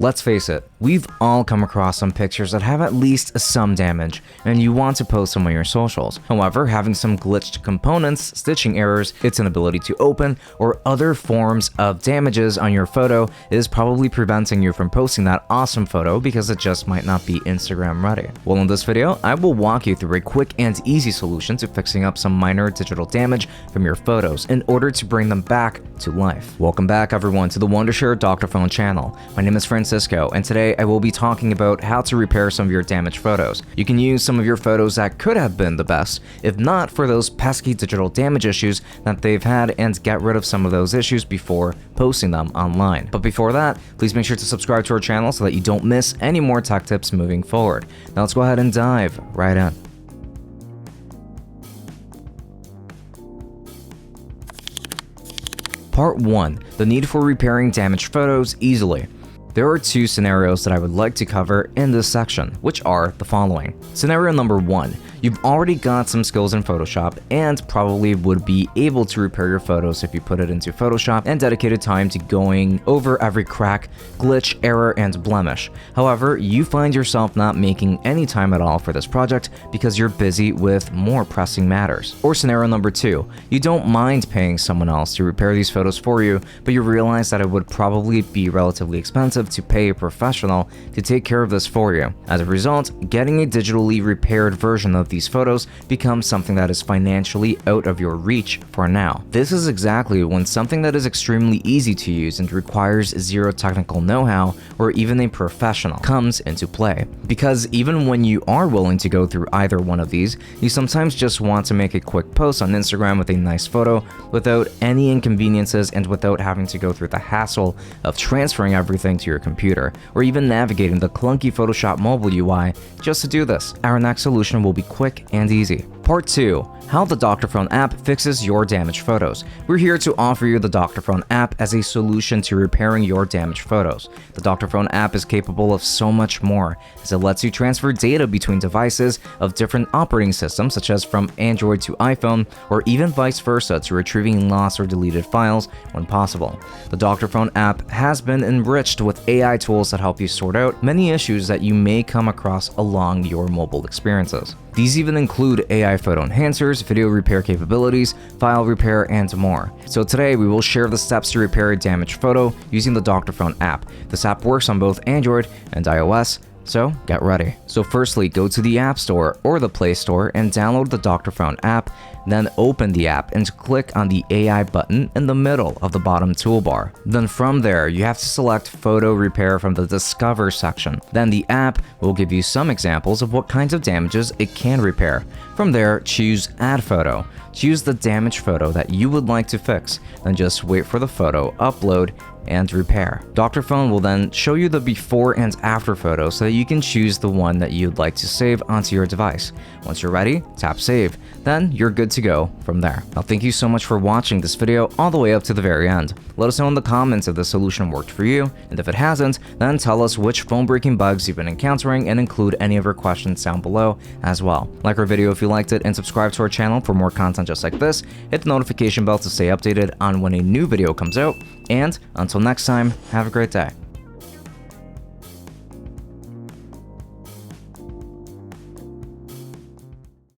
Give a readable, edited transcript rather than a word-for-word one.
Let's face it, we've all come across some pictures that have at least some damage, and you want to post them on your socials. However, having some glitched components, stitching errors, its inability to open, or other forms of damages on your photo is probably preventing you from posting that awesome photo because it just might not be Instagram ready. Well, in this video, I will walk you through a quick and easy solution to fixing up some minor digital damage from your photos in order to bring them back to life. Welcome back everyone to the Wondershare Dr.Fone channel. My name is Francisco, and today I will be talking about how to repair some of your damaged photos. You can use some of your photos that could have been the best, if not for those pesky digital damage issues that they've had, and get rid of some of those issues before posting them online. But before that, please make sure to subscribe to our channel so that you don't miss any more tech tips moving forward. Now let's go ahead and dive right in. Part 1. The need for repairing damaged photos easily. There are two scenarios that I would like to cover in this section, which are the following. Scenario number 1. You've already got some skills in Photoshop and probably would be able to repair your photos if you put it into Photoshop and dedicated time to going over every crack, glitch, error, and blemish. However, you find yourself not making any time at all for this project because you're busy with more pressing matters. Or scenario number 2. You don't mind paying someone else to repair these photos for you, but you realize that it would probably be relatively expensive to pay a professional to take care of this for you. As a result, getting a digitally repaired version of these photos becomes something that is financially out of your reach for now. This is exactly when something that is extremely easy to use and requires zero technical know-how or even a professional comes into play. Because even when you are willing to go through either one of these, you sometimes just want to make a quick post on Instagram with a nice photo without any inconveniences and without having to go through the hassle of transferring everything to your computer or even navigating the clunky Photoshop mobile UI just to do this. Our next solution will be quick and easy. Part 2. How the Dr.Fone app fixes your damaged photos. We're here to offer you the Dr.Fone app as a solution to repairing your damaged photos. The Dr.Fone app is capable of so much more, as it lets you transfer data between devices of different operating systems, such as from Android to iPhone, or even vice versa to retrieving lost or deleted files when possible. The Dr.Fone app has been enriched with AI tools that help you sort out many issues that you may come across along your mobile experiences. These even include AI photo enhancers, video repair capabilities, file repair, and more. So today we will share the steps to repair a damaged photo using the Dr.Fone app. This app works on both Android and iOS, so get ready. So firstly, go to the App Store or the Play Store and download the Dr.Fone app, then open the app and click on the AI button in the middle of the bottom toolbar. Then from there, you have to select Photo Repair from the Discover section. Then the app will give you some examples of what kinds of damages it can repair. From there, choose Add Photo. Choose the damaged photo that you would like to fix, then just wait for the photo upload and repair. Dr.Fone will then show you the before and after photo so that you can choose the one that you'd like to save onto your device. Once you're ready, tap save. Then you're good to go from there. Now thank you so much for watching this video all the way up to the very end. Let us know in the comments if the solution worked for you, and if it hasn't, then tell us which phone breaking bugs you've been encountering and include any of your questions down below as well. Like our video if you liked it and subscribe to our channel for more content just like this. Hit the notification bell to stay updated on when a new video comes out, and until next time, have a great day.